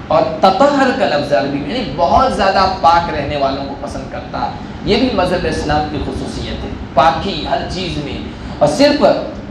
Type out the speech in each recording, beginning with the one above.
اور تطہر کا لفظ عربی میں یعنی بہت زیادہ پاک رہنے والوں کو پسند کرتا ہے. یہ بھی مذہب اسلام کی خصوصیت ہے، پاکی ہر چیز میں. اور صرف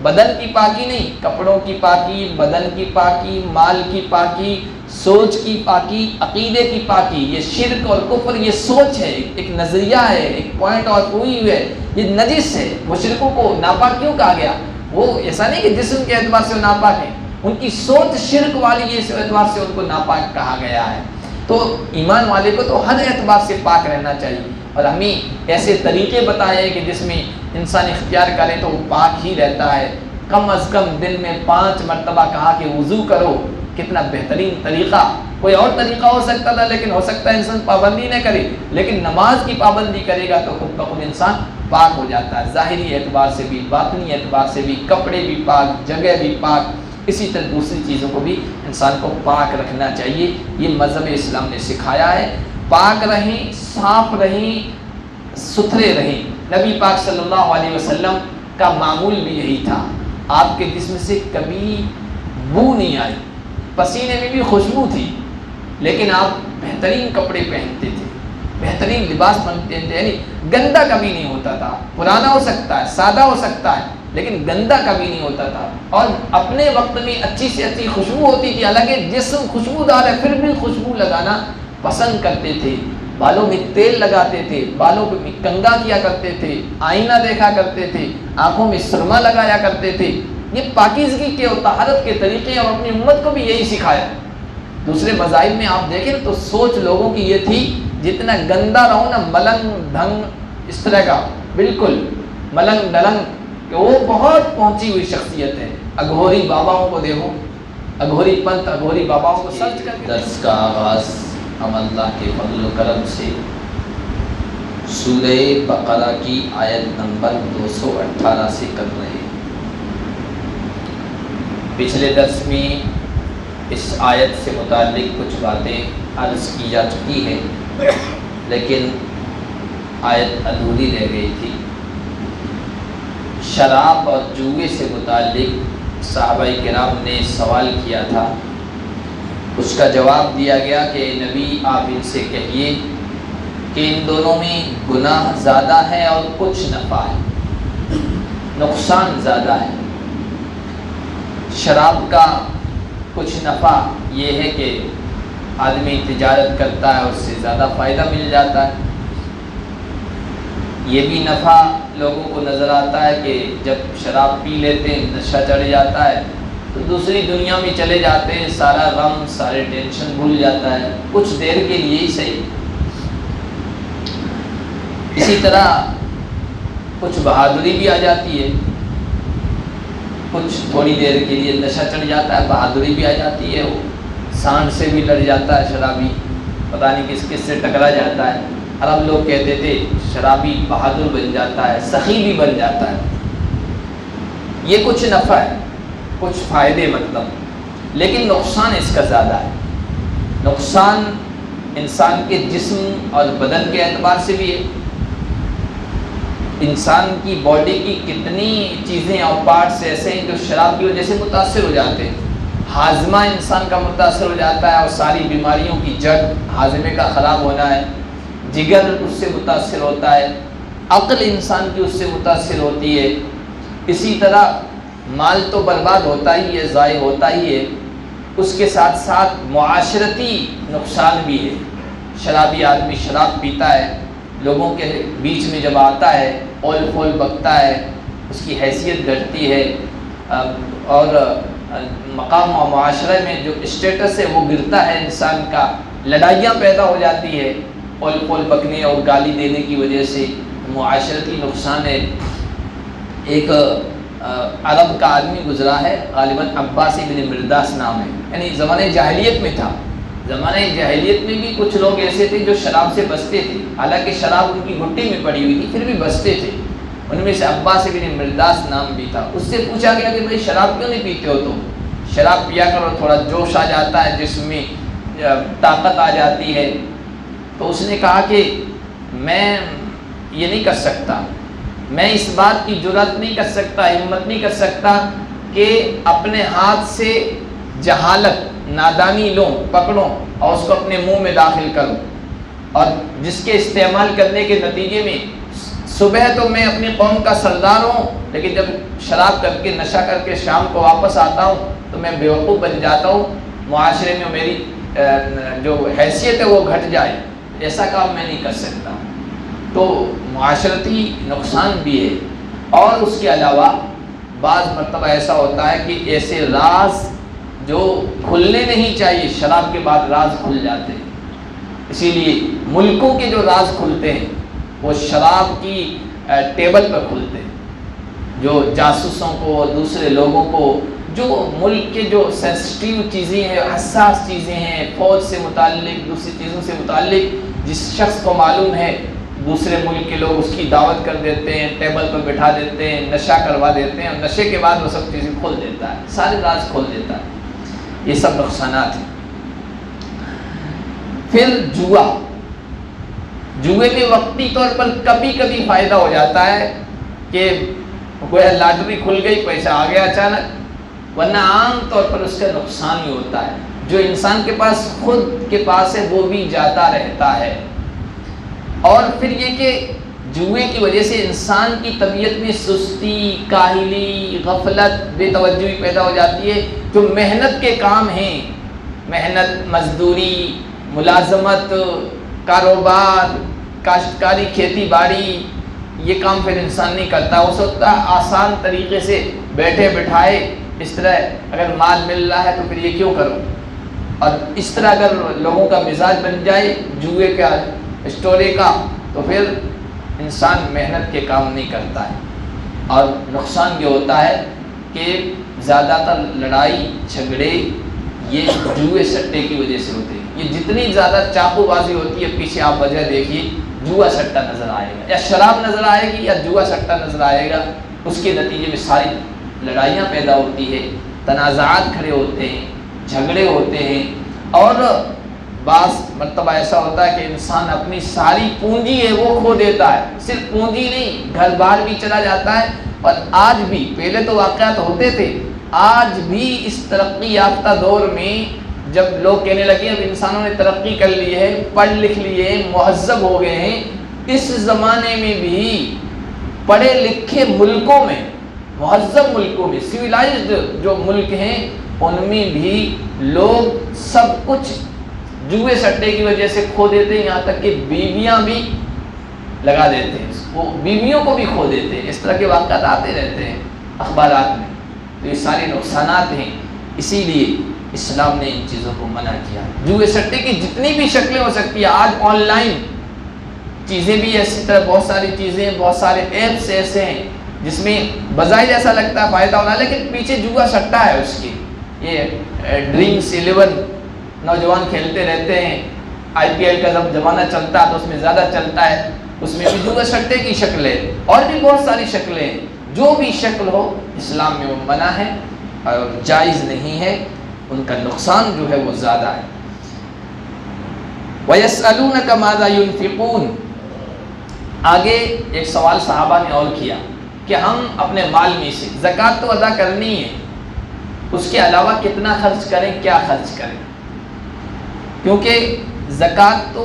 بدن کی پاکی نہیں، کپڑوں کی پاکی، بدن کی پاکی، مال کی پاکی، سوچ کی پاکی، عقیدے کی پاکی. یہ شرک اور کفر یہ سوچ ہے، ایک نظریہ ہے، ایک پوائنٹ اور کوئی ہے، یہ نجس ہے. مشرکوں کو ناپاک کیوں کہا گیا؟ وہ ایسا نہیں کہ جسم کے اعتبار سے وہ ناپاک ہیں، ان کی سوچ شرک والی ہے، اس اعتبار سے ان کو ناپاک کہا گیا ہے. تو ایمان والے کو تو ہر اعتبار سے پاک رہنا چاہیے. اور ہمیں ایسے طریقے بتائے کہ جس میں انسان اختیار کرے تو وہ پاک ہی رہتا ہے. کم از کم دن میں 5 مرتبہ کہا کہ وضو کرو. کتنا بہترین طریقہ. کوئی اور طریقہ ہو سکتا تھا لیکن ہو سکتا ہے انسان پابندی نہ کرے، لیکن نماز کی پابندی کرے گا تو خود بخود انسان پاک ہو جاتا ہے، ظاہری اعتبار سے بھی، باطنی اعتبار سے بھی. کپڑے بھی پاک، جگہ بھی پاک، اسی طرح دوسری چیزوں کو بھی انسان کو پاک رکھنا چاہیے. یہ مذہب اسلام نے سکھایا ہے. پاک رہیں، صاف رہیں، ستھرے رہیں. نبی پاک صلی اللہ علیہ وسلم کا معمول بھی یہی تھا. آپ کے جسم سے کبھی بو نہیں آئی، پسینے میں بھی خوشبو تھی، لیکن آپ بہترین کپڑے پہنتے تھے، بہترین لباس پہنتے تھے، یعنی گندا کبھی نہیں ہوتا تھا. پرانا ہو سکتا ہے، سادہ ہو سکتا ہے، لیکن گندا کبھی نہیں ہوتا تھا. اور اپنے وقت میں اچھی سے اچھی خوشبو ہوتی تھی. حالانکہ جسم خوشبودار ہے پھر بھی خوشبو لگانا پسند کرتے تھے. بالوں میں تیل لگاتے تھے، بالوں میں کنگھا کیا کرتے تھے، آئینہ دیکھا کرتے تھے، آنکھوں میں سرما لگایا کرتے تھے. یہ پاکیزگی کے اور طہارت کے طریقے، اور اپنی امت کو بھی یہی سکھایا. دوسرے مذاہب میں آپ دیکھیں تو سوچ لوگوں کی یہ تھی جتنا گندا رہو نا، ملنگ ڈھنگ اس طرح کا، بالکل ملنگ ڈلنگ، کہ وہ بہت پہنچی ہوئی شخصیت ہے. اگھوری باباؤں کو دیکھو، اگھوری پنت، اگھوری باباؤں کو سرچ کر کے. درس کا آغاز ہم اللہ کے فضل و کرم سے سورہ بقرہ کی آیت نمبر 218 سے کر رہے ہیں. پچھلے درس میں اس آیت سے متعلق کچھ باتیں عرض کی جا چکی ہیں، لیکن آیت ادھوری رہ گئی تھی. شراب اور جوئے سے متعلق صحابہ کرام نے سوال کیا تھا. اس کا جواب دیا گیا کہ نبی آپ ان سے کہیے کہ ان دونوں میں گناہ زیادہ ہے اور کچھ نفع ہے، نقصان زیادہ ہے. شراب کا کچھ نفع یہ ہے کہ آدمی تجارت کرتا ہے، اس سے زیادہ فائدہ مل جاتا ہے. یہ بھی نفع لوگوں کو نظر آتا ہے کہ جب شراب پی لیتے ہیں، نشہ چڑھ جاتا ہے تو دوسری دنیا میں چلے جاتے ہیں، سارا غم، سارے ٹینشن بھول جاتا ہے، کچھ دیر کے لیے ہی صحیح. اسی طرح کچھ بہادری بھی آ جاتی ہے، کچھ تھوڑی دیر کے لیے نشہ چڑھ جاتا ہے، بہادری بھی آ جاتی ہے. وہ سانڈ سے بھی لڑ جاتا ہے شرابی، پتہ نہیں کس کس سے ٹکرا جاتا ہے. عرب لوگ کہتے تھے شرابی بہادر بن جاتا ہے، سخی بھی بن جاتا ہے. یہ کچھ نفع ہے، کچھ فائدے مطلب، لیکن نقصان اس کا زیادہ ہے. نقصان انسان کے جسم اور بدن کے اعتبار سے بھی ہے. انسان کی باڈی کی کتنی چیزیں اور پارٹس ایسے ہیں جو شراب کی وجہ سے متاثر ہو جاتے ہیں. ہاضمہ انسان کا متاثر ہو جاتا ہے، اور ساری بیماریوں کی جڑ ہاضمے کا خراب ہونا ہے. جگر اس سے متاثر ہوتا ہے، عقل انسان کی اس سے متاثر ہوتی ہے. اسی طرح مال تو برباد ہوتا ہی ہے، ضائع ہوتا ہی ہے، اس کے ساتھ ساتھ معاشرتی نقصان بھی ہے. شرابی آدمی شراب پیتا ہے، لوگوں کے بیچ میں جب آتا ہے اول پھول بکتا ہے، اس کی حیثیت گھٹتی ہے، اور مقام و معاشرے میں جو اسٹیٹس ہے وہ گرتا ہے انسان کا. لڑائیاں پیدا ہو جاتی ہے اول پھول بکنے اور گالی دینے کی وجہ سے. معاشرتی نقصان ہے. ایک عرب کا آدمی گزرا ہے، غالباً عباس بن مرداس نام ہے، یعنی زمانۂ جاہلیت میں تھا. زمانۂ جاہلیت میں بھی کچھ لوگ ایسے تھے جو شراب سے بچتے تھے، حالانکہ شراب ان کی گھٹی میں پڑی ہوئی تھی پھر بھی بچتے تھے. ان میں سے عباس بن مرداس نام بھی تھا. اس سے پوچھا گیا کہ بھائی شراب کیوں نہیں پیتے ہو تم؟ شراب پیا کرو، تھوڑا جوش آ جاتا ہے، جسم میں طاقت آ جاتی ہے. تو اس نے کہا کہ میں یہ نہیں کر سکتا، میں اس بات کی جرات نہیں کر سکتا، ہمت نہیں کر سکتا کہ اپنے ہاتھ سے جہالت نادانی لو، پکڑو اور اس کو اپنے منہ میں داخل کرو، اور جس کے استعمال کرنے کے نتیجے میں صبح تو میں اپنی قوم کا سردار ہوں، لیکن جب شراب کر کے نشہ کر کے شام کو واپس آتا ہوں تو میں بیوقوف بن جاتا ہوں، معاشرے میں میری جو حیثیت ہے وہ گھٹ جائے، ایسا کام میں نہیں کر سکتا۔ تو معاشرتی نقصان بھی ہے، اور اس کے علاوہ بعض مرتبہ ایسا ہوتا ہے کہ ایسے راز جو کھلنے نہیں چاہیے، شراب کے بعد راز کھل جاتے ہیں۔ اسی لیے ملکوں کے جو راز کھلتے ہیں وہ شراب کی ٹیبل پر کھلتے ہیں، جو جاسوسوں کو، دوسرے لوگوں کو، جو ملک کے جو سینسٹیو چیزیں ہیں، حساس چیزیں ہیں، فوج سے متعلق، دوسری چیزوں سے متعلق، جس شخص کو معلوم ہے دوسرے ملک کے لوگ اس کی دعوت کر دیتے ہیں، ٹیبل پر بٹھا دیتے ہیں، نشہ کروا دیتے ہیں، اور نشے کے بعد وہ سب چیزیں کھول دیتا ہے، سارے راز کھول دیتا ہے۔ یہ سب نقصانات ہیں۔ پھر جوئے میں وقتی طور پر کبھی کبھی فائدہ ہو جاتا ہے کہ کوئی لاٹری کھل گئی، پیسہ آ گیا اچانک، ورنہ عام طور پر اس کا نقصان ہی ہوتا ہے۔ جو انسان کے پاس خود کے پاس ہے وہ بھی جاتا رہتا ہے۔ اور پھر یہ کہ جوئے کی وجہ سے انسان کی طبیعت میں سستی، کاہلی، غفلت، بے توجہی پیدا ہو جاتی ہے۔ جو محنت کے کام ہیں، محنت، مزدوری، ملازمت، کاروبار، کاشتکاری، کھیتی باڑی، یہ کام پھر انسان نہیں کرتا۔ ہو سکتا ہے آسان طریقے سے بیٹھے بٹھائے، اس طرح اگر مال مل رہا ہے تو پھر یہ کیوں کرو، اور اس طرح اگر لوگوں کا مزاج بن جائے جوئے کا، اسٹورے کا، تو پھر انسان محنت کے کام نہیں کرتا ہے۔ اور نقصان یہ ہوتا ہے کہ زیادہ تر لڑائی جھگڑے یہ جوئے سٹے کی وجہ سے ہوتے ہیں۔ یہ جتنی زیادہ چاقو بازی ہوتی ہے، پیچھے آپ وجہ دیکھیے، جوا سٹا نظر آئے گا، یا شراب نظر آئے گی، یا جوا سٹا نظر آئے گا۔ اس کے نتیجے میں ساری لڑائیاں پیدا ہوتی ہے، تنازعات کھڑے ہوتے ہیں، جھگڑے ہوتے ہیں، اور بعض مرتبہ ایسا ہوتا ہے کہ انسان اپنی ساری پونجی ہے وہ کھو دیتا ہے۔ صرف پونجی نہیں، گھر بار بھی چلا جاتا ہے۔ اور آج بھی، پہلے تو واقعات ہوتے تھے، آج بھی اس ترقی یافتہ دور میں جب لوگ کہنے لگے اب انسانوں نے ترقی کر لی ہے، پڑھ لکھ لیے ہیں، مہذب ہو گئے ہیں، اس زمانے میں بھی پڑھے لکھے ملکوں میں، مہذب ملکوں میں، سویلائزڈ جو ملک ہیں، ان میں بھی لوگ سب کچھ جوئے سٹے کی وجہ سے کھو دیتے ہیں، یہاں تک کہ بیویاں بھی لگا دیتے ہیں، وہ بیویوں کو بھی کھو دیتے ہیں۔ اس طرح کے واقعات آتے رہتے ہیں اخبارات میں۔ تو یہ سارے نقصانات ہیں، اسی لیے اسلام نے ان چیزوں کو منع کیا۔ جوئے سٹے کی جتنی بھی شکلیں ہو سکتی ہیں، آج آن لائن چیزیں بھی اسی طرح، بہت ساری چیزیں، بہت سارے ایپس ایسے ہیں جس میں بظاہر ایسا لگتا ہے فائدہ ہونا، لیکن پیچھے جوا سٹا ہے اس کی۔ یہ ڈرینکس 11 نوجوان کھیلتے رہتے ہیں، آئی پی ایل کا جب زمانہ چلتا ہے تو اس میں زیادہ چلتا ہے، اس میں بھی جوا سٹے کی شکلیں، اور بھی بہت ساری شکلیں، جو بھی شکل ہو اسلام میں وہ منع ہے اور جائز نہیں ہے، ان کا نقصان جو ہے وہ زیادہ ہے۔ وَيَسْأَلُونَكَ مَاذَا يُنْفِقُونَ، آگے ایک سوال صحابہ نے اور کیا کہ ہم اپنے مال میں سے زکوٰۃ تو ادا کرنی ہے، اس کے علاوہ کتنا خرچ کریں، کیا خرچ کریں؟ کیونکہ زکوٰۃ تو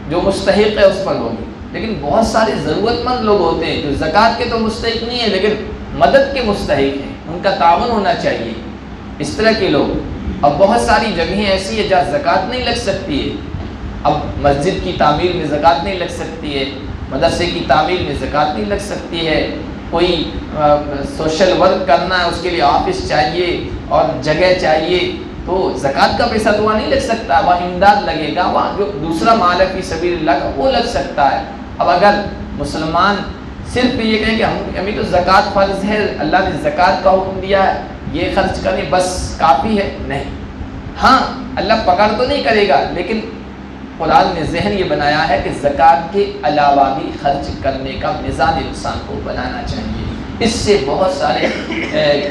جو مستحق ہے اس پر ہوگی، لیکن بہت سارے ضرورت مند لوگ ہوتے ہیں جو زکوٰۃ کے تو مستحق نہیں ہیں لیکن مدد کے مستحق ہیں، ان کا تعاون ہونا چاہیے، اس طرح کے لوگ۔ اب بہت ساری جگہیں ایسی ہیں جہاں زکوٰۃ نہیں لگ سکتی ہے، اب مسجد کی تعمیر میں زکوٰۃ نہیں لگ سکتی ہے، مدرسے کی تعمیر میں زکوٰۃ نہیں لگ سکتی ہے، کوئی سوشل ورک کرنا ہے اس کے لیے آفس چاہیے اور جگہ چاہیے، تو زکوٰۃ کا پیسہ تو وہاں نہیں لگ سکتا، وہاں امداد لگے گا، وہاں جو دوسرا مال ہے فی سبیل اللہ کا وہ لگ سکتا ہے۔ اب اگر مسلمان صرف یہ کہیں کہ ہمیں تو زکوٰۃ فرض ہے، اللہ نے زکوٰۃ کا حکم دیا ہے، یہ خرچ کریں بس کافی ہے، نہیں، ہاں اللہ پکڑ تو نہیں کرے گا، لیکن قرآن نے ذہن یہ بنایا ہے کہ زکوٰۃ کے علاوہ بھی خرچ کرنے کا مزاج انسان کو بنانا چاہیے۔ اس سے بہت سارے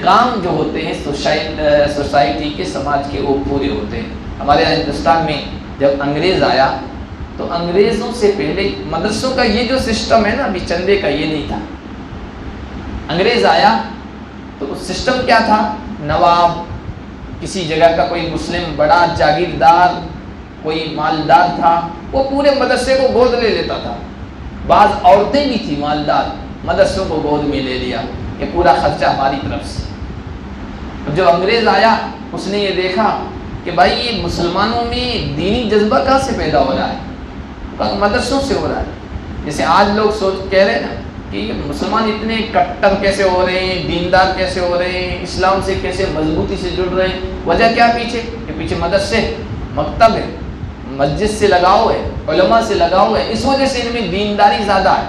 کام جو ہوتے ہیں سوسائٹی کے، سماج کے، وہ پورے ہوتے ہیں۔ ہمارے ہندوستان میں جب انگریز آیا تو انگریزوں سے پہلے مدرسوں کا یہ جو سسٹم ہے نا، ابھی چندے کا یہ نہیں تھا۔ انگریز آیا تو اس سسٹم کیا تھا، نواب کسی جگہ کا کوئی مسلم بڑا جاگیردار کوئی مالدار تھا، وہ پورے مدرسے کو گود لے لیتا تھا۔ بعض عورتیں بھی تھیں مالدار، مدرسوں کو گود میں لے لیا کہ پورا خرچہ ہماری طرف سے۔ جو انگریز آیا اس نے یہ دیکھا کہ بھائی یہ مسلمانوں میں دینی جذبہ کہاں سے پیدا ہو رہا ہے؟ مدرسوں سے ہو رہا ہے۔ جیسے آج لوگ کہہ رہے ہیں نا کہ مسلمان اتنے کٹر کیسے ہو رہے ہیں، دیندار کیسے ہو رہے ہیں، اسلام سے کیسے مضبوطی سے جڑ رہے ہیں، وجہ کیا پیچھے؟ کہ پیچھے مدرسے، مکتب ہے، مسجد سے لگاؤ ہے، علماء سے لگاؤ ہے، اس وجہ سے ان میں دینداری زیادہ ہے۔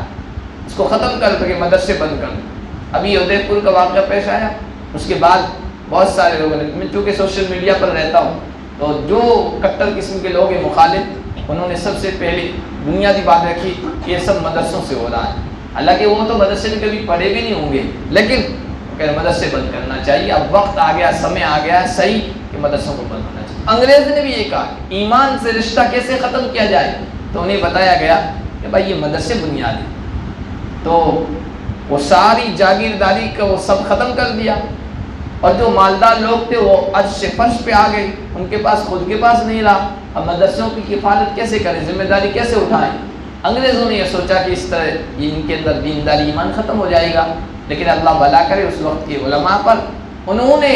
اس کو ختم کر دو کہ مدرسے بند کر دو۔ ابھی ادے پور کا واقعہ پیش آیا، اس کے بعد بہت سارے لوگوں نے، میں چونکہ سوشل میڈیا پر رہتا ہوں تو جو کٹر قسم کے لوگ ہیں مخالف، انہوں نے سب سے پہلے بنیادی بات رکھی کہ یہ سب مدرسوں سے ہو رہا ہے۔ حالانکہ وہ تو مدرسے میں کبھی پڑھے بھی نہیں ہوں گے، لیکن مدرسے بند کرنا چاہیے، اب وقت آ گیا، سمے آ گیا صحیح کہ مدرسوں کو بند ہونا چاہیے۔ انگریز نے بھی یہ کہا کہ ایمان سے رشتہ کیسے ختم کیا جائے، تو انہیں بتایا گیا کہ بھائی یہ مدرسے بنیادی، تو وہ ساری جاگیرداری کا وہ سب ختم کر دیا، اور جو مالدار لوگ تھے وہ عرش سے فرش پہ آ گئے، ان کے پاس خود کے پاس نہیں رہا، اب مدرسوں کی کفالت کیسے کریں، ذمہ داری کیسے اٹھائیں؟ انگریزوں نے یہ سوچا کہ اس طرح ان کے اندر دینداری ایمان ختم ہو جائے گا، لیکن اللہ بھلا کرے اس وقت کے علماء پر، انہوں نے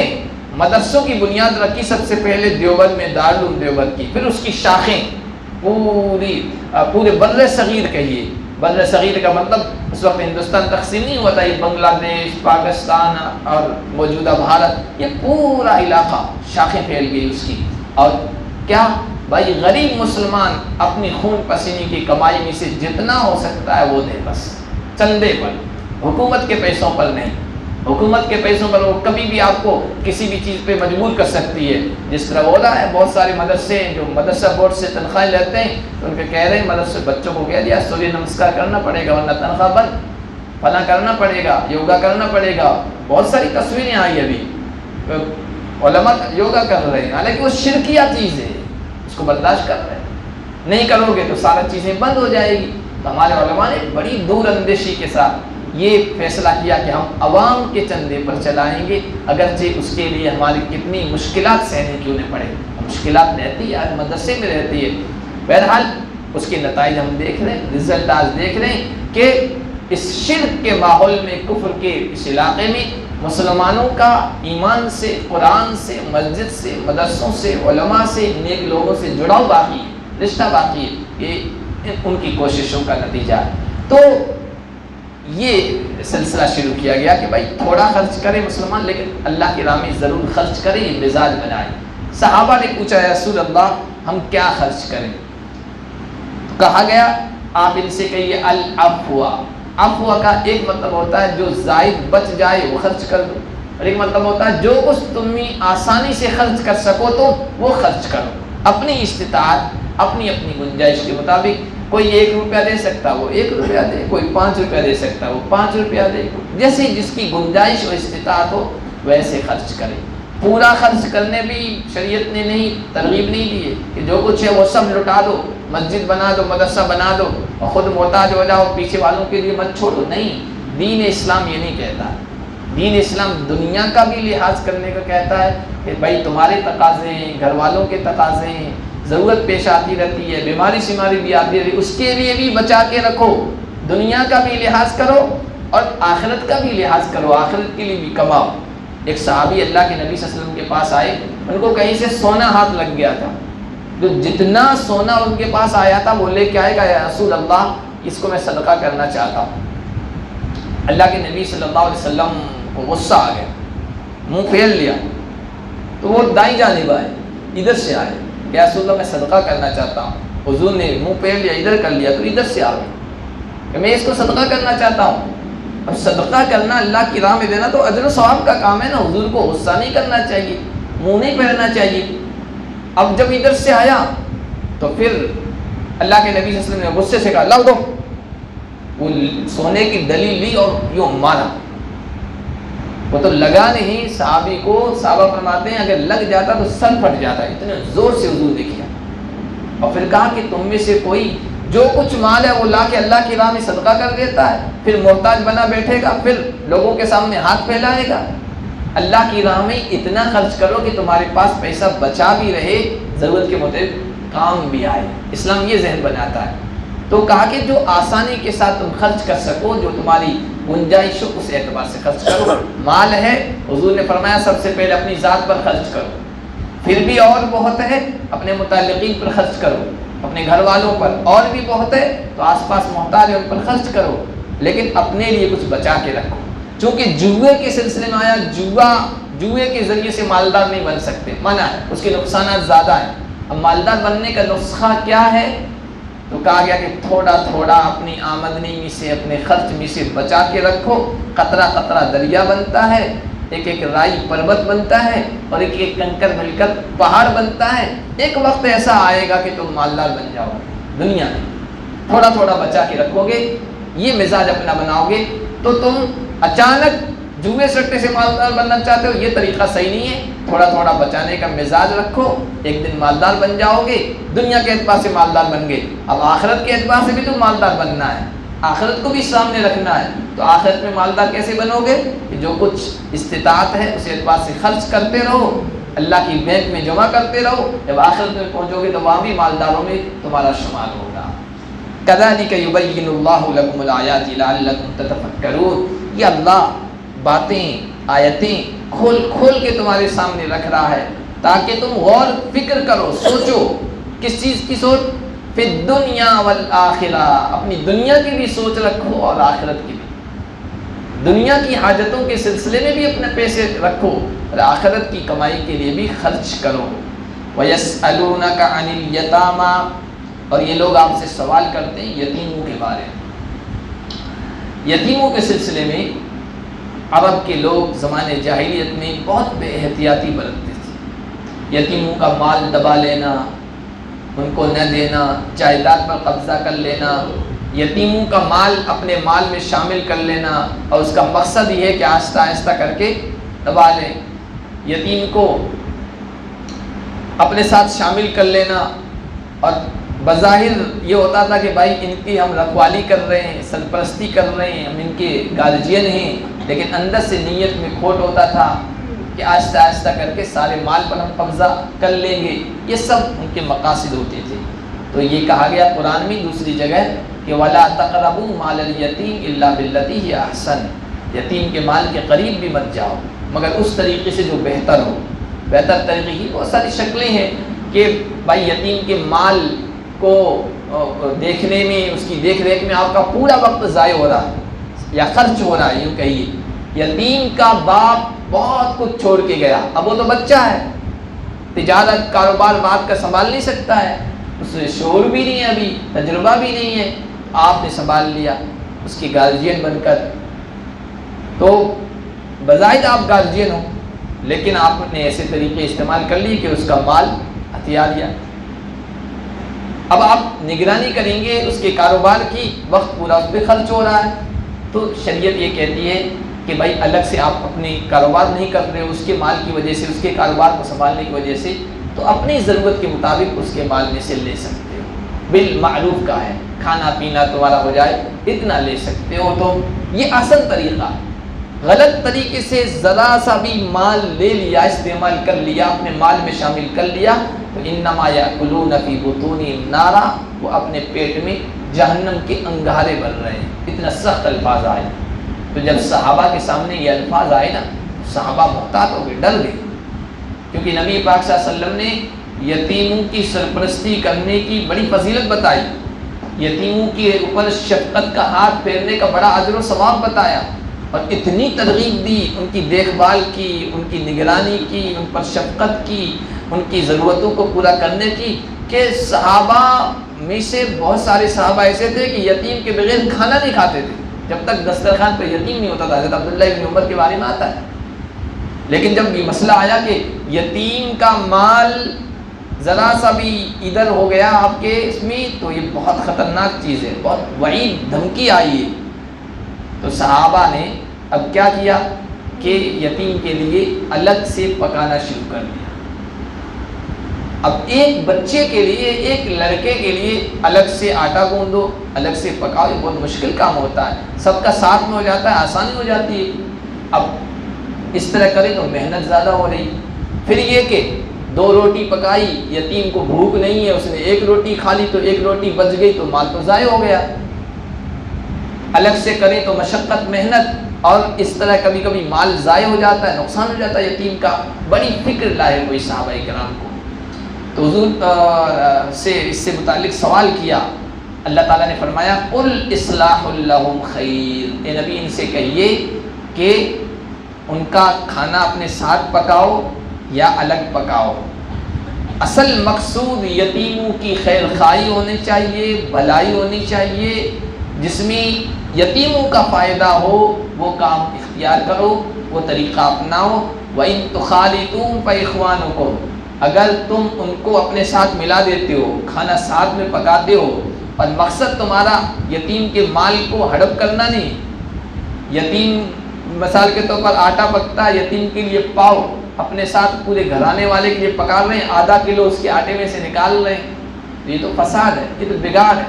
مدرسوں کی بنیاد رکھی سب سے پہلے دیوبند میں، دارالعلوم دیوبند کی، پھر اس کی شاخیں پورے بر صغیر کہیے، بر صغیر کا مطلب اس وقت ہندوستان تقسیم نہیں ہوا تھا، یہ بنگلہ دیش، پاکستان اور موجودہ بھارت، یہ پورا علاقہ شاخیں پھیل گئی اس کی۔ اور کیا بھائی غریب مسلمان اپنی خون پسینے کی کمائی میں سے جتنا ہو سکتا ہے وہ دے، بس چندے پر، حکومت کے پیسوں پر نہیں۔ حکومت کے پیسوں پر وہ کبھی بھی آپ کو کسی بھی چیز پہ مجبور کر سکتی ہے، جس طرح ہو رہا ہے بہت سارے مدرسے جو مدرسہ بورڈ سے تنخواہیں لیتے ہیں، تو ان کے کہہ رہے ہیں مدرسے بچوں کو کہہ دیا سوریہ نمسکار کرنا پڑے گا ورنہ تنخواہ بند، فلاں کرنا پڑے گا، یوگا کرنا پڑے گا۔ بہت ساری تصویریں آئی ابھی، علماء یوگا کر رہے ہیں، حالانکہ وہ شرکیہ چیز ہے، اس کو برداشت کر رہے ہیں، نہیں کرو گے تو سارا چیزیں بند ہو جائے گی۔ تو ہمارے علماء نے بڑی دور اندیشی کے ساتھ یہ فیصلہ کیا کہ ہم عوام کے چندے پر چلائیں گے، اگرچہ اس کے لیے ہماری کتنی مشکلات سہنے کیوں نہ پڑے، مشکلات رہتی ہے، آج مدرسے میں رہتی ہے۔ بہرحال اس کے نتائج ہم دیکھ رہے ہیں، رزلٹ آج دیکھ رہے ہیں کہ اس شرک کے ماحول میں، کفر کے اس علاقے میں مسلمانوں کا ایمان سے، قرآن سے، مسجد سے، مدرسوں سے، علماء سے، نیک لوگوں سے جڑاؤ باقی ہے، رشتہ باقی ہے، یہ ان کی کوششوں کا نتیجہ ہے۔ تو یہ سلسلہ شروع کیا گیا کہ بھائی تھوڑا خرچ کرے مسلمان، لیکن اللہ کی راہ میں ضرور خرچ کرے، یہ مزاج بنائے۔ صحابہ نے پوچھا یا رسول اللہ ہم کیا خرچ کریں؟ تو کہا گیا آپ ان سے کہیے العفو۔ عفو کا ایک مطلب ہوتا ہے جو زائد بچ جائے وہ خرچ کر دو، اور ایک مطلب ہوتا ہے جو کچھ تم آسانی سے خرچ کر سکو تو وہ خرچ کرو، اپنی استطاعت، اپنی گنجائش کے مطابق۔ کوئی 1 روپیہ دے سکتا وہ 1 روپیہ دے، کوئی 5 روپیہ دے سکتا وہ 5 روپیہ دے، جیسے جس کی گنجائش و استطاعت ہو ویسے خرچ کرے۔ پورا خرچ کرنے بھی شریعت نے نہیں ترغیب نہیں دی ہے کہ جو کچھ ہے وہ سب لٹا دو، مسجد بنا دو، مدرسہ بنا دو اور خود محتاج ہو جاؤ، پیچھے والوں کے لیے مت چھوڑو، نہیں، دین اسلام یہ نہیں کہتا۔ دین اسلام دنیا کا بھی لحاظ کرنے کا کہتا ہے کہ بھائی تمہارے تقاضے ہیں، گھر والوں کے تقاضے ہیں، ضرورت پیش آتی رہتی ہے، بیماری شماری بھی آتی رہتی ہے، اس کے لیے بھی بچا کے رکھو، دنیا کا بھی لحاظ کرو اور آخرت کا بھی لحاظ کرو، آخرت کے لیے بھی کماؤ۔ ایک صحابی اللہ کے نبی صلی اللہ علیہ وسلم کے پاس آئے، ان کو کہیں سے سونا ہاتھ لگ گیا تھا، جو جتنا سونا ان کے پاس آیا تھا وہ لے کے آئے گا، یا رسول اللہ اس کو میں صدقہ کرنا چاہتا ہوں۔ اللہ کے نبی صلی اللہ علیہ وسلم کو غصہ آ گیا، منہ پھیر لیا، تو وہ دائیں جانب آئے، ادھر سے آئے کہ رسول اللہ میں صدقہ کرنا چاہتا ہوں۔ حضور نے منہ پھیر لیا، ادھر کر لیا، تو ادھر سے آ گئے کہ میں اس کو صدقہ کرنا چاہتا ہوں۔ اب صدقہ کرنا اللہ کی راہ میں دینا تو اجر و ثواب کا کام ہے نا، حضور کو غصہ نہیں کرنا چاہیے، منہ نہیں پھیرنا چاہیے۔ اب جب ادھر سے آیا تو پھر اللہ کے نبی صلی اللہ علیہ وسلم نے غصے سے کہا لاؤ دو، وہ سونے کی ڈلی لی اور یوں مارا، وہ تو لگا نہیں صحابی کو، صحابہ فرماتے ہیں اگر لگ جاتا تو سر پھٹ جاتا، اتنے زور سے حضور نے کیا، اور پھر کہا کہ تم میں سے کوئی جو کچھ مال ہے وہ لا کے اللہ کی راہ میں صدقہ کر دیتا ہے، پھر محتاج بنا بیٹھے گا، پھر لوگوں کے سامنے ہاتھ پھیلائے گا، اللہ کی راہ میں اتنا خرچ کرو کہ تمہارے پاس پیسہ بچا بھی رہے، ضرورت کے مطابق کام بھی آئے۔ اسلام یہ ذہن بناتا ہے۔ تو کہا کہ جو آسانی کے ساتھ تم خرچ کر سکو، جو تمہاری گنجائش ہو، اس اعتبار سے خرچ کرو۔ مال ہے، حضور نے فرمایا سب سے پہلے اپنی ذات پر خرچ کرو، پھر بھی اور بہت ہے اپنے متعلقین پر خرچ کرو، اپنے گھر والوں پر، اور بھی بہت ہے تو آس پاس محتاج ہے ان پر خرچ کرو، لیکن اپنے لیے کچھ بچا کے رکھو۔ چونکہ جوئے کے سلسلے میں آیا، جوئے کے ذریعے سے مالدار نہیں بن سکتے، منع ہے، اس کے نقصانات زیادہ ہیں۔ اب مالدار بننے کا نسخہ کیا ہے؟ تو کہا گیا کہ تھوڑا تھوڑا اپنی آمدنی میں سے، اپنے خرچ میں سے بچا کے رکھو۔ قطرہ قطرہ دریا بنتا ہے، ایک ایک رائی پروت بنتا ہے، اور ایک ایک کنکر مل کر پہاڑ بنتا ہے۔ ایک وقت ایسا آئے گا کہ تم مالدار بن جاؤ گے دنیا میں۔ تھوڑا تھوڑا بچا کے رکھو گے، یہ مزاج اپنا بناؤ گے تو تم اچانک جوئے سٹے سے مالدار بننا چاہتے ہو، یہ طریقہ صحیح نہیں ہے۔ تھوڑا تھوڑا بچانے کا مزاج رکھو، ایک دن مالدار بن جاؤ گے۔ دنیا کے اعتبار سے مالدار بن گئے، اب آخرت کے اعتبار سے بھی تم مالدار بننا ہے، آخرت کو بھی سامنے رکھنا ہے۔ تو آخرت میں مالدار کیسے بنو گے؟ کہ جو کچھ استطاعت ہے اس اعتبار سے خرچ کرتے رہو، اللہ کی بینک میں جمع کرتے رہو، جب آخرت میں پہنچو گے تو وہاں بھی مالداروں میں تمہارا شمار ہوگا۔ كَذَلِكَ يُبَيِّنُ اللَّهُ لَكُمُ الْآيَاتِ لَعَلَّكُمْ تَتَفَكَّرُونَ۔ یہ اللہ باتیں، آیتیں کھول کھول کے تمہارے سامنے رکھ رہا ہے تاکہ تم غور فکر کرو، سوچو۔ کس چیز کی سوچ؟ فی الدنیا والآخرہ، اپنی دنیا کی بھی سوچ رکھو اور آخرت کی بھی۔ دنیا کی حاجتوں کے سلسلے میں بھی اپنے پیسے رکھو اور آخرت کی کمائی کے لیے بھی خرچ کرو۔ وَيَسْأَلُونَكَ عَنِ الْيَتَامَى، اور یہ لوگ آپ سے سوال کرتے ہیں یتیموں کے بارے میں۔ یتیموں کے سلسلے میں عرب کے لوگ زمانے جاہلیت میں بہت بے احتیاطی برتتے تھے۔ یتیموں کا مال دبا لینا، ان کو نہ دینا، جائیداد پر قبضہ کر لینا، یتیموں کا مال اپنے مال میں شامل کر لینا، اور اس کا مقصد یہ ہے کہ آہستہ آہستہ کر کے دبا لیں۔ یتیم کو اپنے ساتھ شامل کر لینا، اور بظاہر یہ ہوتا تھا کہ بھائی ان کی ہم رکھوالی کر رہے ہیں، سرپرستی کر رہے ہیں، ہم ان کے گارجین ہیں، لیکن اندر سے نیت میں کھوٹ ہوتا تھا کہ آہستہ آہستہ کر کے سارے مال پر ہم قبضہ کر لیں گے۔ یہ سب ان کے مقاصد ہوتے تھے۔ تو یہ کہا گیا قرآن میں دوسری جگہ کہ وَلَا تَقْرَبُوا مَالَ الْيَتِيمِ إِلَّا بِالَّتِي هِيَ أَحْسَنُ، یتیم کے مال کے قریب بھی مت جاؤ مگر اس طریقے سے جو بہتر ہو۔ بہتر طریقے کی بہت ساری شکلیں ہیں کہ بھائی یتیم کے مال کو دیکھنے میں، اس کی دیکھ ریکھ میں آپ کا پورا وقت ضائع ہو رہا ہے یا خرچ ہو رہا ہے، یوں کہیے۔ یتیم کا باپ بہت کچھ چھوڑ کے گیا، اب وہ تو بچہ ہے، تجارت کاروبار باپ کا سنبھال نہیں سکتا ہے، اس سے شعور بھی نہیں ہے، ابھی تجربہ بھی نہیں ہے، آپ نے سنبھال لیا اس کی گارجین بن کر۔ تو بظاہر آپ گارجین ہو، لیکن آپ نے ایسے طریقے استعمال کر لیے کہ اس کا مال ہتھیا لیا۔ اب آپ نگرانی کریں گے اس کے کاروبار کی، وقت پورا اس پہ خرچ ہو رہا ہے، تو شریعت یہ کہتی ہے کہ بھائی الگ سے آپ اپنے کاروبار نہیں کر رہے اس کے مال کی وجہ سے، اس کے کاروبار کو سنبھالنے کی وجہ سے، تو اپنی ضرورت کے مطابق اس کے مال میں سے لے سکتے ہو۔ بالمعروف کا ہے، کھانا پینا تمہارا ہو جائے اتنا لے سکتے ہو، تو یہ آسان طریقہ۔ غلط طریقے سے ذرا سا بھی مال لے لیا، استعمال کر لیا، اپنے مال میں شامل کر لیا، تو انما یاکلون فی بطونہم نارا، وہ اپنے پیٹ میں جہنم کے انگارے بھر رہے ہیں۔ اتنا سخت الفاظ آئے، تو جب صحابہ کے سامنے یہ الفاظ آئے نا، صحابہ محتاط ہو گئے، ڈر گئے، کیونکہ نبی پاک صلی اللہ علیہ وسلم نے یتیموں کی سرپرستی کرنے کی بڑی فضیلت بتائی، یتیموں کے اوپر شفقت کا ہاتھ پھیرنے کا بڑا اجر و ثواب بتایا، اور اتنی ترغیب دی ان کی دیکھ بھال کی، ان کی نگرانی کی، ان پر شفقت کی، ان کی ضرورتوں کو پورا کرنے کی، کہ صحابہ میں سے بہت سارے صحابہ ایسے تھے کہ یتیم کے بغیر کھانا نہیں کھاتے تھے، جب تک دسترخوان پہ یتیم نہیں ہوتا تھا۔ حضرت عبداللہ ابن عمر کے بارے میں آتا ہے، لیکن جب یہ مسئلہ آیا کہ یتیم کا مال ذرا سا بھی ادھر ہو گیا آپ کے اس میں، تو یہ بہت خطرناک چیز ہے، بہت وعید دھمکی آئی ہے۔ تو صحابہ نے اب کیا کیا کہ یتیم کے لیے الگ سے پکانا شروع کر دیا۔ اب ایک بچے کے لیے، ایک لڑکے کے لیے الگ سے آٹا گوندو، الگ سے پکاؤ، یہ بہت مشکل کام ہوتا ہے، سب کا ساتھ میں ہو جاتا ہے، آسانی ہو جاتی ہے۔ اب اس طرح کرے تو محنت زیادہ ہو رہی. پھر یہ کہ 2 روٹی پکائی، یتیم کو بھوک نہیں ہے، اس نے 1 روٹی کھا لی تو 1 روٹی بچ گئی تو مال تو ضائع ہو گیا. الگ سے کریں تو مشقت محنت، اور اس طرح کبھی کبھی مال ضائع ہو جاتا ہے، نقصان ہو جاتا ہے یتیم کا. بڑی فکر لائے کوئی صحابہ کرام کو. تو حضور سے اس سے متعلق سوال کیا. اللہ تعالیٰ نے فرمایا قل اصلاح لہم خیر، اے نبی ان سے کہیے کہ ان کا کھانا اپنے ساتھ پکاؤ یا الگ پکاؤ. اصل مقصود یتیموں کی خیر خواہی ہونی چاہیے، بھلائی ہونی چاہیے. جس میں یتیموں کا فائدہ ہو وہ کام اختیار کرو، وہ طریقہ اپناؤ. وَإِن تُخَالِطُوا فَإِخْوَانُكُمْ، اگر تم ان کو اپنے ساتھ ملا دیتے ہو، کھانا ساتھ میں پکاتے ہو، اور مقصد تمہارا یتیم کے مال کو ہڑپ کرنا نہیں. یتیم مثال کے طور پر آٹا پکتا ہے، یتیم کے لیے پاؤ اپنے ساتھ پورے گھرانے والے کے لیے پکا رہے ہیں، آدھا کلو اس کے آٹے میں سے نکال رہے ہیں. یہ تو فساد ہے، یہ تو بگاڑ ہے.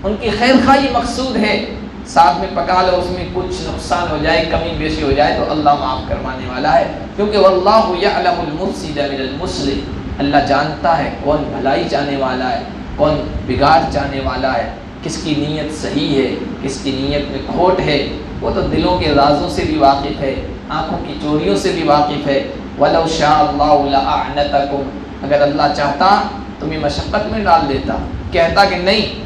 ان کی خیر خواہی مقصود ہے، ساتھ میں پکا لو، اس میں کچھ نقصان ہو جائے، کمی بیشی ہو جائے تو اللہ معاف کروانے والا ہے. کیونکہ واللہ یعلم المفسد من المصلح، اللہ جانتا ہے کون بھلائی چاہنے والا ہے، کون بگاڑ چاہنے والا ہے، کس کی نیت صحیح ہے، کس کی نیت میں کھوٹ ہے. وہ تو دلوں کے رازوں سے بھی واقف ہے، آنکھوں کی چوریوں سے بھی واقف ہے. وَلَوْ شَاءَ اللَّهُ لَأَعْنَتَكُمْ، اگر اللہ چاہتا تمہیں مشقت میں ڈال دیتا، کہتا کہ نہیں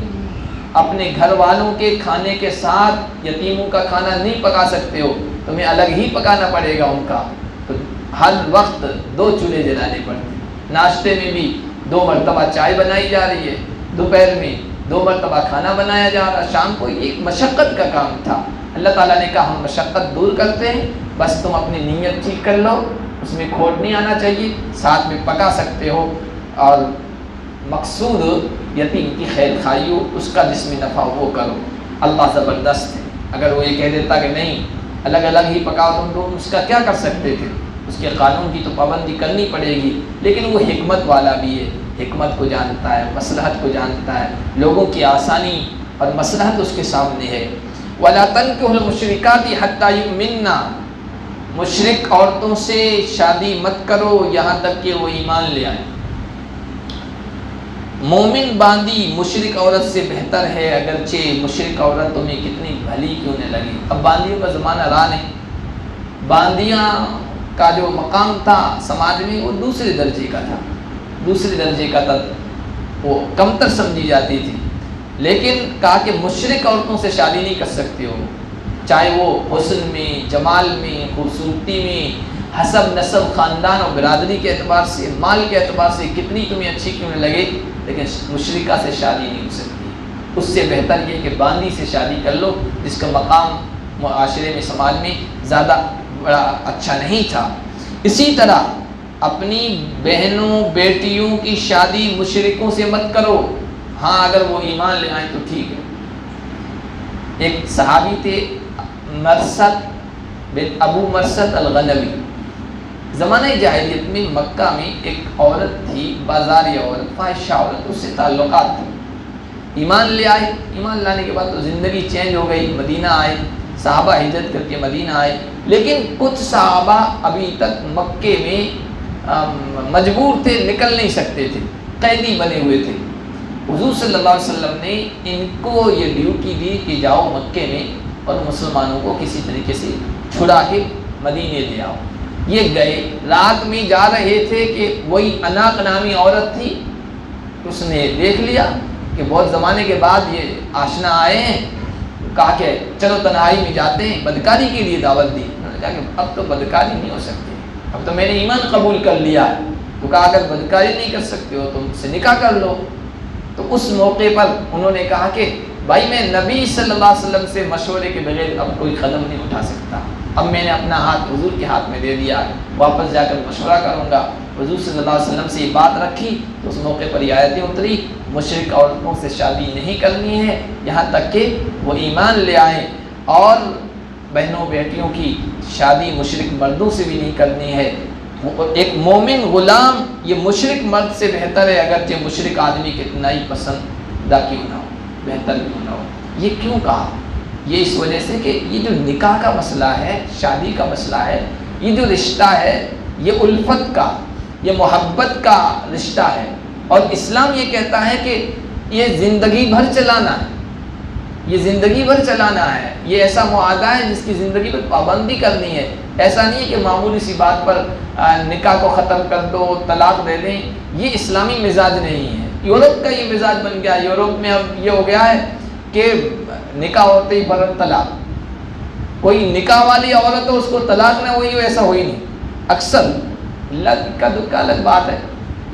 اپنے گھر والوں کے کھانے کے ساتھ یتیموں کا کھانا نہیں پکا سکتے ہو، تمہیں الگ ہی پکانا پڑے گا ان کا. تو ہر وقت 2 چولہے جلانے پڑتے، ناشتے میں بھی 2 مرتبہ چائے بنائی جا رہی ہے، دوپہر میں 2 مرتبہ کھانا بنایا جا رہا. شام کو ایک مشقت کا کام تھا. اللہ تعالیٰ نے کہا ہم مشقت دور کرتے ہیں، بس تم اپنی نیت ٹھیک کر لو، اس میں کھوٹ نہیں آنا چاہیے، ساتھ میں پکا سکتے ہو، اور مقصود یتیم کی خیر خواہی ہو، اس کا جس میں نفع وہ کرو. اللہ زبردست ہے. اگر وہ یہ کہہ دیتا کہ نہیں الگ الگ ہی پکاؤ تم، تو اس کا کیا کر سکتے تھے؟ اس کے قانون کی تو پابندی کرنی پڑے گی. لیکن وہ حکمت والا بھی ہے، حکمت کو جانتا ہے، مصلحت کو جانتا ہے، لوگوں کی آسانی اور مصلحت اس کے سامنے ہے. وَلَا تَنكِحُوا الْمُشْرِكَاتِ حَتَّى يُؤْمِنَّ، مشرک عورتوں سے شادی مت کرو یہاں تک کہ وہ ایمان لے آئیں. مومن باندی مشرک عورت سے بہتر ہے، اگرچہ مشرک عورت تمہیں کتنی بھلی کیوں نہ لگی. اب باندیوں کا زمانہ رہا نہیں. باندیاں کا جو مقام تھا سماج میں وہ دوسرے درجے کا تھا، دوسرے درجے کا تھا، وہ کمتر سمجھی جاتی تھی. لیکن کہا کہ مشرک عورتوں سے شادی نہیں کر سکتے ہو، چاہے وہ حسن میں، جمال میں، خوبصورتی میں، حسب نسب، خاندان اور برادری کے اعتبار سے، مال کے اعتبار سے کتنی تمہیں اچھی کیوں نہ لگے، لیکن مشرکہ سے شادی نہیں ہو سکتی. اس سے بہتر یہ کہ باندی سے شادی کر لو، جس کا مقام معاشرے میں، سماج میں زیادہ بڑا اچھا نہیں تھا. اسی طرح اپنی بہنوں بیٹیوں کی شادی مشرکوں سے مت کرو. ہاں اگر وہ ایمان لے آئیں تو ٹھیک ہے. ایک صحابی تھے مرثد بن ابو مرثد الغنوی. زمانہ جاہلیت میں مکہ میں ایک عورت تھی، بازاری عورت، فاحشہ عورت، اس سے تعلقات تھے. ایمان لے آئے، ایمان لانے کے بعد تو زندگی چینج ہو گئی. مدینہ آئے، صحابہ ہجرت کر کے مدینہ آئے. لیکن کچھ صحابہ ابھی تک مکے میں مجبور تھے، نکل نہیں سکتے تھے، قیدی بنے ہوئے تھے. حضور صلی اللہ علیہ وسلم نے ان کو یہ ڈیوٹی دی کہ جاؤ مکے میں اور مسلمانوں کو کسی طریقے سے چھڑا کے مدینے لے آؤ. یہ گئے، رات میں جا رہے تھے کہ وہی اناق نامی عورت تھی. اس نے دیکھ لیا کہ بہت زمانے کے بعد یہ آشنا آئے ہیں. کہا کہ چلو تنہائی میں جاتے ہیں، بدکاری کے لیے دعوت دی. انہوں نے کہا کہ اب تو بدکاری نہیں ہو سکتی، اب تو میں نے ایمان قبول کر لیا ہے. تو کہا اگر بدکاری نہیں کر سکتے ہو تو مجھ سے نکاح کر لو. تو اس موقع پر انہوں نے کہا کہ بھائی میں نبی صلی اللہ علیہ وسلم سے مشورے کے بغیر اب کوئی قدم نہیں اٹھا سکتا. اب میں نے اپنا ہاتھ حضور کے ہاتھ میں دے دیا، واپس جا کر مشورہ کروں گا. حضور صلی اللہ علیہ وسلم سے یہ بات رکھی تو اس موقع پر یہ آیتیں اتری، مشرک عورتوں سے شادی نہیں کرنی ہے یہاں تک کہ وہ ایمان لے آئیں، اور بہنوں بیٹیوں کی شادی مشرک مردوں سے بھی نہیں کرنی ہے. ایک مومن غلام یہ مشرک مرد سے بہتر ہے، اگرچہ مشرک آدمی کتنا ہی پسندیدہ کیوں نہ ہو، بہتر کیوں نہ ہو. یہ کیوں کہا؟ یہ اس وجہ سے کہ یہ جو نکاح کا مسئلہ ہے، شادی کا مسئلہ ہے، یہ جو رشتہ ہے یہ الفت کا، یہ محبت کا رشتہ ہے، اور اسلام یہ کہتا ہے کہ یہ زندگی بھر چلانا ہے، یہ زندگی بھر چلانا ہے، یہ ایسا معاہدہ ہے جس کی زندگی پر پابندی کرنی ہے۔ ایسا نہیں ہے کہ معمولی سی بات پر نکاح کو ختم کر دو، طلاق دے دیں، یہ اسلامی مزاج نہیں ہے۔ یورپ کا یہ مزاج بن گیا، یورپ میں اب یہ ہو گیا ہے کہ نکاح ہوتے ہی فوراً طلاق، کوئی نکاح والی عورت ہو اس کو طلاق نہ ہوئی ہو ایسا ہوئی نہیں، اکثر اللہ کا دکھا الگ بات ہے۔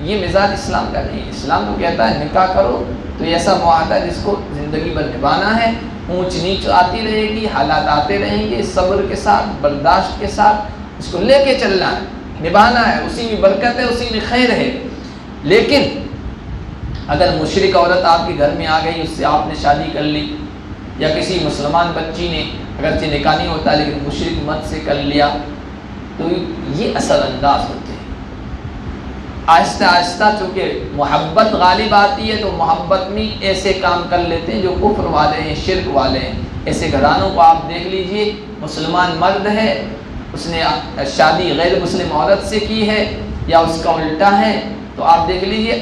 یہ مزاج اسلام کا نہیں ہے۔ اسلام کو کہتا ہے نکاح کرو تو ایسا معاہدہ ہے جس کو زندگی بھر نبھانا ہے، اونچ نیچ آتی رہے گی، حالات آتے رہیں گے، صبر کے ساتھ، برداشت کے ساتھ اس کو لے کے چلنا ہے، نبھانا ہے، اسی میں برکت ہے، اسی میں خیر ہے۔ لیکن اگر مشرک عورت آپ کے گھر میں آ گئی، اس سے آپ نے شادی کر لی، یا کسی مسلمان بچی نے اگرچہ نکاح نہیں ہوتا لیکن مشرک مرد سے کر لیا، تو یہ اثر انداز ہوتے ہیں۔ آہستہ آہستہ چونکہ محبت غالب آتی ہے تو محبت میں ایسے کام کر لیتے ہیں جو کفر والے ہیں، شرک والے ہیں۔ ایسے گھرانوں کو آپ دیکھ لیجئے، مسلمان مرد ہے، اس نے شادی غیر مسلم عورت سے کی ہے یا اس کا الٹا ہے، تو آپ دیکھ لیجئے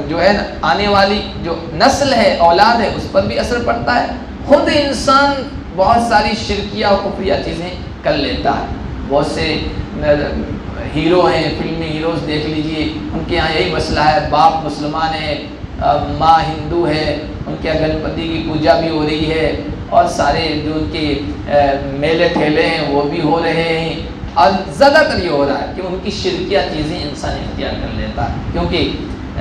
جو ہے آنے والی جو نسل ہے، اولاد ہے، اس پر بھی اثر پڑتا ہے۔ خود انسان بہت ساری شرکیہ اور کفریہ چیزیں کر لیتا ہے۔ بہت سے ہیرو ہیں، فلمی ہیروز دیکھ لیجئے، ان کے یہاں یہی مسئلہ ہے، باپ مسلمان ہے، ماں ہندو ہے، ان کے یہاں گنپتی کی پوجا بھی ہو رہی ہے، اور سارے جو ان کے میلے ٹھیلے ہیں وہ بھی ہو رہے ہیں، اور زیادہ تر یہ ہو رہا ہے کہ ان کی شرکیہ چیزیں انسان اختیار کر لیتا ہے، کیونکہ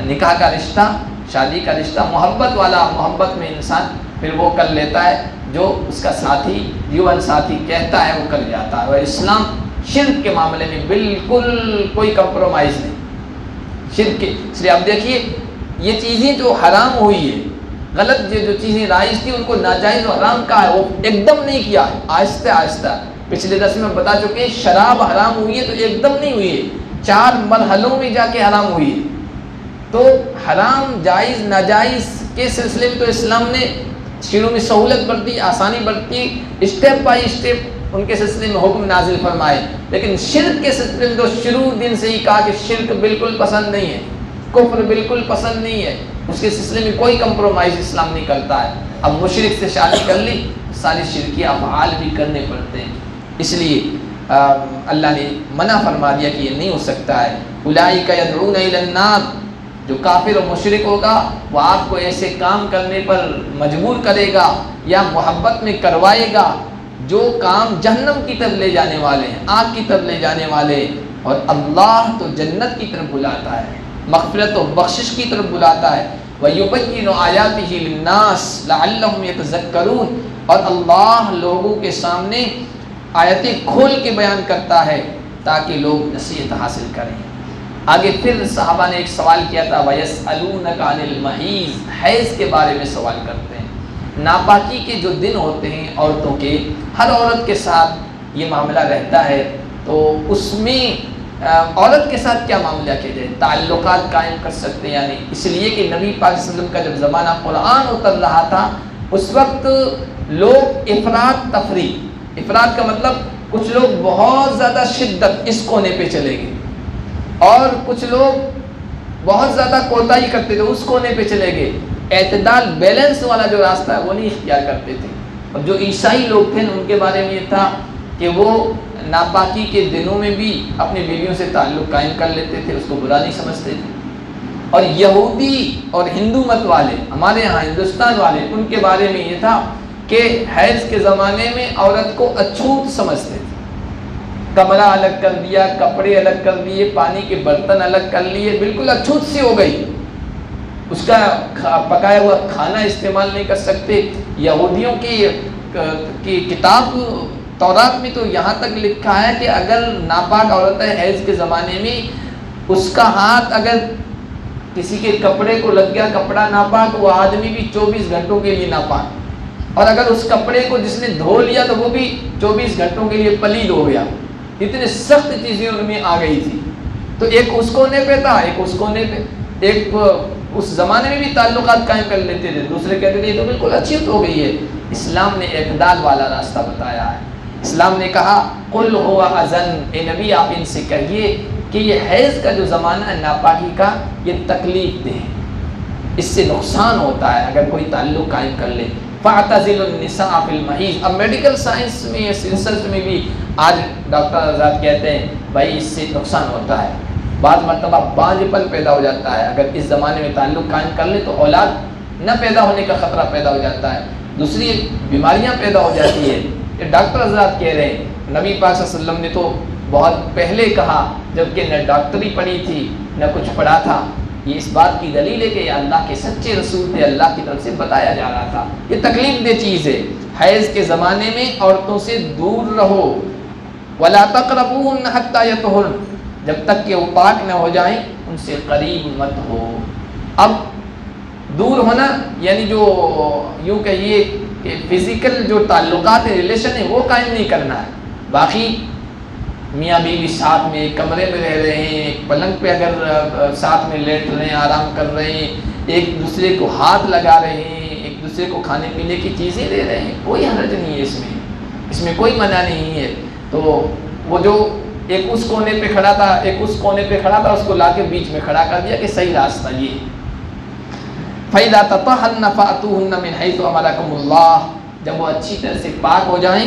نکاح کا رشتہ، شادی کا رشتہ محبت والا، محبت میں انسان پھر وہ کر لیتا ہے جو اس کا ساتھی، جیون ساتھی کہتا ہے وہ کر جاتا ہے۔ اور اسلام شرک کے معاملے میں بالکل کوئی کمپرومائز نہیں، شرک کے، اس لیے اب دیکھیے یہ چیزیں جو حرام ہوئی ہے، غلط جو چیزیں رائج تھی ان کو ناجائز و حرام کہا ہے، وہ ایک دم نہیں کیا ہے، آہستہ آہستہ۔ پچھلے درس میں بتا چکے ہیں، شراب حرام ہوئی ہے تو ایک دم نہیں ہوئی ہے، 4 مرحلوں میں جا کے حرام ہوئی ہے۔ تو حرام جائز ناجائز کے سلسلے میں تو اسلام نے شروع میں سہولت برتی، آسانی برتی، اسٹیپ بائی اسٹیپ ان کے سلسلے میں حکم نازل فرمائے، لیکن شرک کے سلسلے میں تو شروع دن سے ہی کہا کہ شرک بالکل پسند نہیں ہے، کفر بالکل پسند نہیں ہے، اس کے سلسلے میں کوئی کمپرومائز اسلام نہیں کرتا ہے۔ اب مشرک سے شادی کر لی، ساری شرکی افعال بھی کرنے پڑتے ہیں، اس لیے اللہ نے منع فرما دیا کہ یہ نہیں ہو سکتا ہے۔ اولئک یدعون الی النار، جو کافر و مشرک ہوگا وہ آپ کو ایسے کام کرنے پر مجبور کرے گا یا محبت میں کروائے گا جو کام جہنم کی طرف لے جانے والے ہیں، آگ کی طرف لے جانے والے، اور اللہ تو جنت کی طرف بلاتا ہے، مغفرت و بخشش کی طرف بلاتا ہے۔ وَيُبَيِّنُ آيَاتِهِ لِلنَّاسِ لَعَلَّهُمْ يَتَذَكَّرُونَ، اور اللہ لوگوں کے سامنے آیتیں کھول کے بیان کرتا ہے تاکہ لوگ نصیحت حاصل کریں۔ آگے پھر صحابہ نے ایک سوال کیا تھا، وَيَسْأَلُونَكَ عَنِ الْمَحِيضِ، حیض کے بارے میں سوال کرتے ہیں۔ ناپاکی کے جو دن ہوتے ہیں عورتوں کے، ہر عورت کے ساتھ یہ معاملہ رہتا ہے، تو اس میں عورت کے ساتھ کیا معاملہ کیا جائے، تعلقات قائم کر سکتے ہیں یا نہیں؟ اس لیے کہ نبی پاک صلی اللہ علیہ وسلم کا جب زمانہ قرآن اتر رہا تھا اس وقت لوگ افراط تفریط، افراط کا مطلب کچھ لوگ بہت زیادہ شدت اس کونے پہ چلے گئے، اور کچھ لوگ بہت زیادہ کوتاہی کرتے تھے اس کونے پہ چلے گئے، اعتدال بیلنس والا جو راستہ ہے وہ نہیں اختیار کرتے تھے۔ اور جو عیسائی لوگ تھے ان کے بارے میں یہ تھا کہ وہ ناپاکی کے دنوں میں بھی اپنی بیویوں سے تعلق قائم کر لیتے تھے، اس کو برا نہیں سمجھتے تھے۔ اور یہودی اور ہندو مت والے، ہمارے ہاں ہندوستان والے، ان کے بارے میں یہ تھا کہ حیض کے زمانے میں عورت کو اچھوت سمجھتے تھے، کمرہ الگ کر دیا، کپڑے الگ کر دیے، پانی کے برتن الگ کر لیے، بالکل اچھوت سی ہو گئی، اس کا پکایا ہوا کھانا استعمال نہیں کر سکتے۔ یہودیوں کی کتاب تورات میں تو یہاں تک لکھا ہے کہ اگر ناپاک عورت ہے حیض کے زمانے میں، اس کا ہاتھ اگر کسی کے کپڑے کو لگ گیا، کپڑا ناپاک، وہ آدمی بھی 24 گھنٹوں کے لیے ناپاک، اور اگر اس کپڑے کو جس نے دھو لیا تو وہ بھی 24 گھنٹوں کے لیے پلید ہو گیا۔ اتنے سخت چیزیں ان میں آ گئی تھی، تو ایک اس کونے پہ تھا، ایک اس کونے پہ، ایک اس زمانے میں بھی تعلقات قائم کر لیتے تھے، دوسرے کہتے تھے یہ تو بالکل اچھی ہو گئی ہے۔ اسلام نے اعتدال والا راستہ بتایا ہے، اسلام نے کہا قل هو اذن، اے نبی آپ ان سے کہیے کہ یہ حیض کا جو زمانہ ہے ناپاکی کا، یہ تکلیف دہ ہے، اس سے نقصان ہوتا ہے اگر کوئی تعلق قائم کر لے۔ فاعتزلوا النساء فی المحیض، اب میڈیکل سائنس میں ریسرچ میں بھی آج ڈاکٹر آزاد کہتے ہیں بھائی اس سے نقصان ہوتا ہے، بعض مرتبہ باج پن پیدا ہو جاتا ہے، اگر اس زمانے میں تعلق قائم کر لے تو اولاد نہ پیدا ہونے کا خطرہ پیدا ہو جاتا ہے، دوسری بیماریاں پیدا ہو جاتی ہے۔ یہ ڈاکٹر حضرات کہہ رہے ہیں، نبی پاک صلی اللہ علیہ وسلم نے تو بہت پہلے کہا جبکہ نہ ڈاکٹری پڑھی تھی نہ کچھ پڑھا تھا۔ یہ اس بات کی دلیل ہے کہ یہ اللہ کے سچے رسول تھے، اللہ کی طرف سے بتایا جا رہا تھا۔ یہ تکلیف دہ چیز ہے، حیض کے زمانے میں عورتوں سے دور رہو، وَلَا تَقْرَبُوهُنَّ حَتَّى يَطْهُرْنَ، جب تک کہ وہ پاک نہ ہو جائیں ان سے قریب مت ہو۔ اب دور ہونا یعنی جو یوں کہیے کہ فزیکل جو تعلقات ریلیشن ہے وہ قائم نہیں کرنا ہے، باقی میاں بیوی ساتھ میں ایک کمرے میں رہ رہے ہیں، ایک پلنگ پہ اگر ساتھ میں لیٹ رہے ہیں، آرام کر رہے ہیں، ایک دوسرے کو ہاتھ لگا رہے ہیں، ایک دوسرے کو کھانے پینے کی چیزیں دے رہے ہیں، کوئی حرج نہیں ہے اس میں کوئی منع نہیں ہے۔ تو وہ جو ایک اس کونے پہ کھڑا تھا ایک اس کونے پہ کھڑا تھا، اس کو لا کے بیچ میں کھڑا کر دیا کہ صحیح راستہ یہ ہے۔ فَإِذَا تَطَهَّرْنَ فَأْتُوهُنَّ مِنْ حَيْثُ أَمَرَكُمُ اللَّهُ، جب وہ اچھی طرح سے پاک ہو جائیں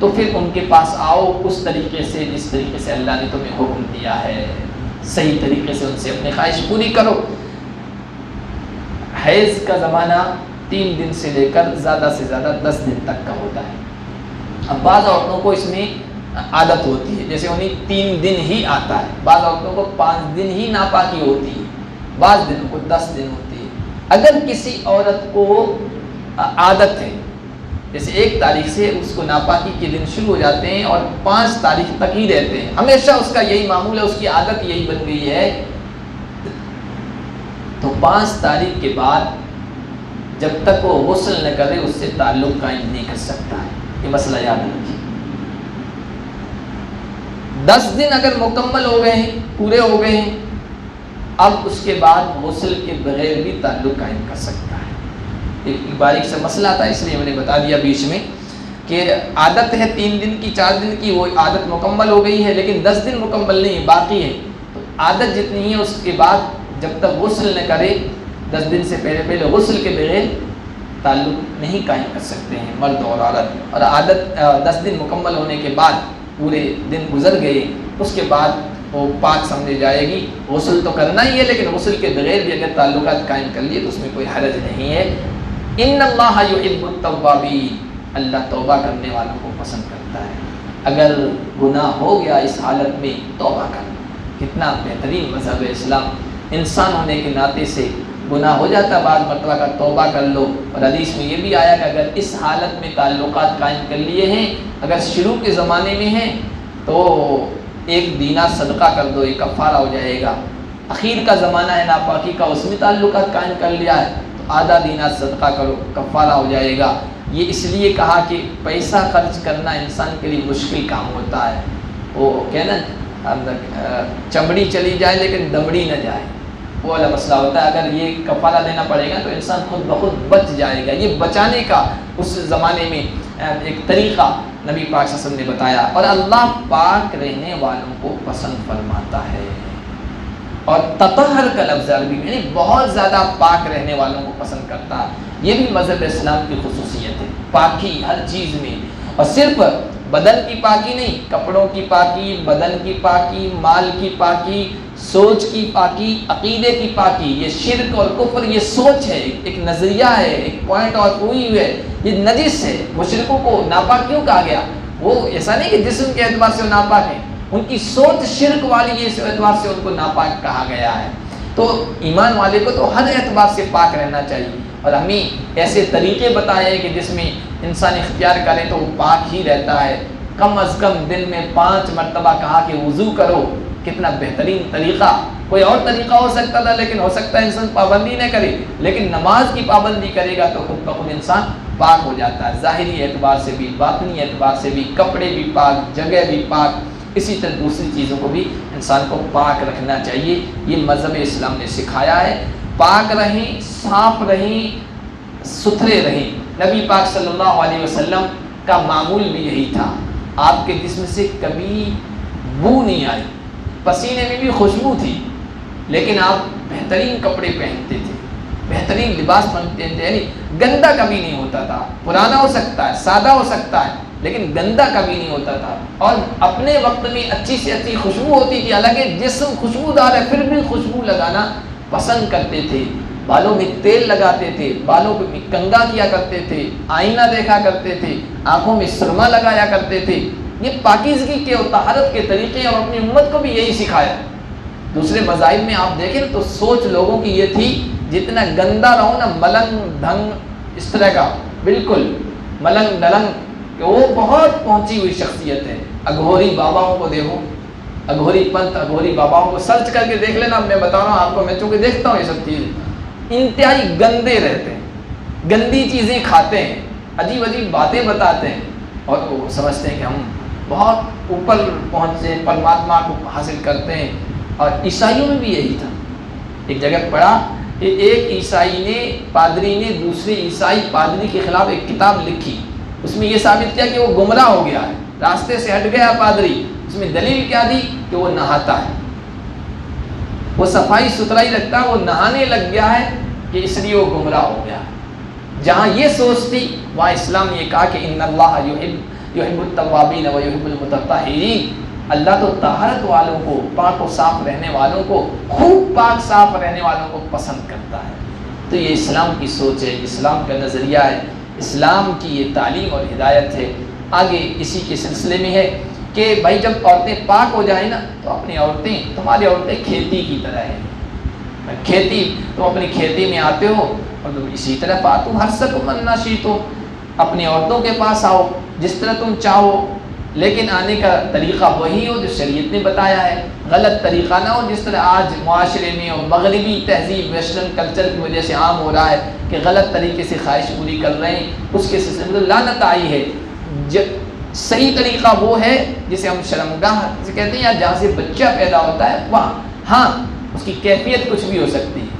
تو پھر ان کے پاس آؤ اس طریقے سے جس طریقے سے اللہ نے تمہیں حکم دیا ہے، صحیح طریقے سے ان سے اپنی خواہش پوری کرو۔ حیض کا زمانہ 3 دن سے لے کر زیادہ سے زیادہ 10 دن تک کا ہوتا ہے۔ اب بعض عورتوں کو اس میں عادت ہوتی ہے، جیسے انہیں 3 دن ہی آتا ہے، بعض عورتوں کو 5 دن ہی ناپاکی ہوتی ہے، بعض دنوں کو 10 دن ہوتی ہے۔ اگر کسی عورت کو عادت ہے، جیسے 1 تاریخ سے اس کو ناپاکی کے دن شروع ہو جاتے ہیں اور 5 تاریخ تک ہی رہتے ہیں، ہمیشہ اس کا یہی معمول ہے، اس کی عادت یہی بن گئی ہے، تو 5 تاریخ کے بعد جب تک وہ غسل نہ کرے اس سے تعلق قائم نہیں کر سکتا ہے، یہ مسئلہ یاد رکھیے۔ 10 دن اگر مکمل ہو گئے ہیں، پورے ہو گئے ہیں، اب اس کے بعد غسل کے بغیر بھی تعلق قائم کر سکتا ہے۔ ایک باریک سے مسئلہ تھا اس لیے میں نے بتا دیا بیچ میں کہ عادت ہے 3 دن کی 4 دن کی، وہ عادت مکمل ہو گئی ہے لیکن 10 دن مکمل نہیں باقی ہے، تو عادت جتنی ہے اس کے بعد جب تک غسل نہ کرے 10 دن سے پہلے غسل کے بغیر تعلق نہیں قائم کر سکتے ہیں مرد اور عورت۔ اور عادت 10 دن مکمل ہونے کے بعد پورے دن گزر گئے، اس کے بعد وہ پاک سمجھے جائے گی، غسل تو کرنا ہی ہے لیکن غسل کے بغیر بھی اگر تعلقات قائم کر لیے تو اس میں کوئی حرج نہیں ہے۔ ان اللہ یحب التوابین، اللہ توبہ کرنے والوں کو پسند کرتا ہے۔ اگر گناہ ہو گیا اس حالت میں توبہ کرنا، کتنا بہترین مذہب ہے اسلام۔ انسان ہونے کے ناطے سے گناہ ہو جاتا بعض مرتبہ کا، توبہ کر لو، اور حدیث میں یہ بھی آیا کہ اگر اس حالت میں تعلقات قائم کر لیے ہیں، اگر شروع کے زمانے میں ہیں تو 1 دینار صدقہ کر دو، یہ کفارہ ہو جائے گا۔ اخیر کا زمانہ ہے ناپاکی کا، اس میں تعلقات قائم کر لیا ہے تو آدھا دینار صدقہ کرو، کفارہ ہو جائے گا۔ یہ اس لیے کہا کہ پیسہ خرچ کرنا انسان کے لیے مشکل کام ہوتا ہے، وہ کہنا چمڑی چلی جائے لیکن دمڑی نہ جائے، وہ والا مسئلہ ہوتا ہے۔ اگر یہ کفارہ دینا پڑے گا تو انسان خود بخود بچ جائے گا۔ یہ بچانے کا اس زمانے میں ایک طریقہ نبی پاک صلی اللہ علیہ وسلم نے بتایا، اور اللہ پاک رہنے والوں کو پسند فرماتا ہے۔ اور تطہر کا لفظ عربی میں یعنی بہت زیادہ پاک رہنے والوں کو پسند کرتا ہے، یہ بھی مذہب اسلام کی خصوصیت ہے، پاکی ہر چیز میں، اور صرف بدن کی پاکی نہیں، کپڑوں کی پاکی، بدن کی پاکی، مال کی پاکی، سوچ کی پاکی، عقیدے کی پاکی۔ یہ شرک اور کفر یہ سوچ ہے، ایک نظریہ ہے، ایک پوائنٹ اور ہوئی ہے، یہ نجس ہے۔ مشرکوں کو ناپاک کیوں کہا گیا؟ وہ ایسا نہیں کہ جسم کے اعتبار سے وہ ناپاک ہیں، ان کی سوچ شرک والی ہے، اس اعتبار سے ان کو ناپاک کہا گیا ہے۔ تو ایمان والے کو تو ہر اعتبار سے پاک رہنا چاہیے، اور ہمیں ایسے طریقے بتائے ہیں کہ جس میں انسان اختیار کرے تو وہ پاک ہی رہتا ہے۔ کم از کم دن میں 5 مرتبہ کہا کہ وضو کرو، کتنا بہترین طریقہ۔ کوئی اور طریقہ ہو سکتا تھا لیکن ہو سکتا ہے انسان پابندی نہ کرے، لیکن نماز کی پابندی کرے گا تو خود بخود انسان پاک ہو جاتا ہے، ظاہری اعتبار سے بھی، باطنی اعتبار سے بھی، کپڑے بھی پاک، جگہ بھی پاک، اسی طرح دوسری چیزوں کو بھی انسان کو پاک رکھنا چاہیے۔ یہ مذہب اسلام نے سکھایا ہے، پاک رہیں، صاف رہیں، ستھرے رہیں۔ نبی پاک صلی اللہ علیہ وسلم کا معمول بھی یہی تھا آپ کے جسم سے کبھی بو نہیں آئی، پسینے میں بھی خوشبو تھی، لیکن آپ بہترین کپڑے پہنتے تھے، بہترین لباس پہنتے تھے، یعنی گندا کبھی نہیں ہوتا تھا۔ پرانا ہو سکتا ہے، سادہ ہو سکتا ہے، لیکن گندا کبھی نہیں ہوتا تھا، اور اپنے وقت میں اچھی سے اچھی خوشبو ہوتی تھی، حالانکہ جسم خوشبودار ہے پھر بھی خوشبو لگانا پسند کرتے تھے، بالوں میں تیل لگاتے تھے، بالوں میں کنگھا کیا کرتے تھے، آئینہ دیکھا کرتے تھے، آنکھوں میں سرما لگایا کرتے تھے۔ یہ پاکیزگی کے اور طہارت کے طریقے، اور اپنی امت کو بھی یہی سکھایا۔ دوسرے مذاہب میں آپ دیکھیں تو سوچ لوگوں کی یہ تھی جتنا گندا رہو نا، ملنگ ڈھنگ اس طرح کا، بالکل ملنگ ڈلنگ، کہ وہ بہت پہنچی ہوئی شخصیت ہے۔ اگھوری باباؤں کو دیکھو، اگھوری پنت، اگھوری باباؤں کو سرچ کر کے دیکھ لینا، میں بتا رہا ہوں آپ کو، میں چونکہ دیکھتا ہوں یہ سب چیزیں، انتہائی گندے رہتے ہیں، گندی چیزیں کھاتے ہیں، عجیب عجیب باتیں بتاتے ہیں، اور وہ سمجھتے ہیں کہ ہم بہت اوپر پہنچے، پرماتما کو حاصل کرتے ہیں۔ اور عیسائیوں میں بھی یہی تھا۔ ایک جگہ پڑھا کہ ایک عیسائی نے، پادری نے دوسرے عیسائی پادری کے خلاف ایک کتاب لکھی، اس میں یہ ثابت کیا کہ وہ گمراہ ہو گیا ہے، راستے سے ہٹ گیا پادری۔ اس میں دلیل کیا دی کہ وہ نہاتا ہے، وہ صفائی ستھرائی رکھتا ہے، وہ نہانے لگ گیا ہے کہ اس لیے وہ گمراہ ہو گیا۔ جہاں یہ سوچ تھی وہاں اسلام نے یہ کہا کہ ان اللہ یحب التوابین و یحب المتطہرین، اللہ تو طہارت والوں کو، پاک و صاف رہنے والوں کو، خوب پاک صاف رہنے والوں کو پسند کرتا ہے۔ تو یہ اسلام کی سوچ ہے، اسلام کا نظریہ ہے، اسلام کی یہ تعلیم اور ہدایت ہے۔ آگے اسی کے سلسلے میں ہے کہ بھائی جب عورتیں پاک ہو جائیں نا تو اپنی عورتیں، تمہاری عورتیں کھیتی کی طرح ہیں، کھیتی، تم اپنی کھیتی میں آتے ہو اور تم اسی طرح فاتو حرثکم ان شئتم، اپنی عورتوں کے پاس آؤ جس طرح تم چاہو، لیکن آنے کا طریقہ وہی ہو جو شریعت نے بتایا ہے، غلط طریقہ نہ ہو جس طرح آج معاشرے میں اور مغربی تہذیب ویسٹرن کلچر کی وجہ سے عام ہو رہا ہے کہ غلط طریقے سے خواہش پوری کر رہے ہیں، اس کے سلسلے میں لعنت آئی ہے۔ صحیح طریقہ وہ ہے جسے ہم شرمگاہ سے کہتے ہیں، یا جہاں سے بچہ پیدا ہوتا ہے وہاں، ہاں اس کی کیفیت کچھ بھی ہو سکتی ہے،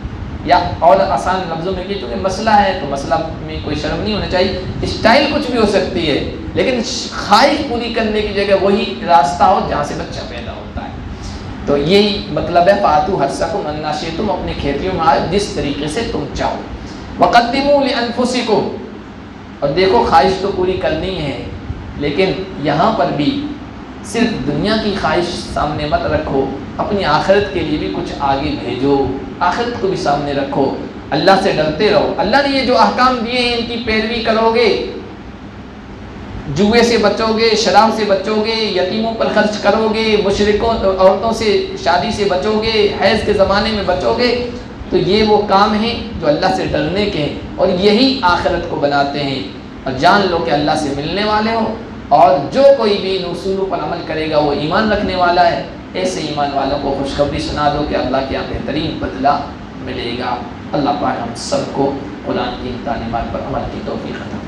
یا اور آسان لفظوں میں کہ چونکہ مسئلہ ہے تو مسئلہ میں کوئی شرم نہیں ہونا چاہیے، اسٹائل کچھ بھی ہو سکتی ہے، لیکن خواہش پوری کرنے کی جگہ وہی راستہ ہو جہاں سے بچہ پیدا ہوتا ہے۔ تو یہی مطلب ہے فاتو حرثکم ان شئتم، اپنے کھیتیوں میں آئے جس طریقے سے تم چاہو۔ وقدموا لانفسکم، اور دیکھو خواہش تو پوری کرنی ہے، لیکن یہاں پر بھی صرف دنیا کی خواہش سامنے مت رکھو، اپنی آخرت کے لیے بھی کچھ آگے بھیجو، آخرت کو بھی سامنے رکھو، اللہ سے ڈرتے رہو۔ اللہ نے یہ جو احکام دیے ہیں ان کی پیروی کرو گے، جوئے سے بچو گے، شراب سے بچو گے، یتیموں پر خرچ کرو گے، مشرکوں عورتوں سے شادی سے بچو گے، حیض کے زمانے میں بچو گے، تو یہ وہ کام ہیں جو اللہ سے ڈرنے کے ہیں، اور یہی آخرت کو بناتے ہیں۔ اور جان لو کہ اللہ سے ملنے والے ہو، اور جو کوئی بھی ان اصولوں پر عمل کرے گا وہ ایمان رکھنے والا ہے۔ ایسے ایمان والوں کو خوشخبری سنا دو کہ اللہ کے یہاں بہترین بدلہ ملے گا۔ اللہ پاک ہم سب کو قرآن کی تعلیمات پر عمل کی توفیق عطا فرمائے۔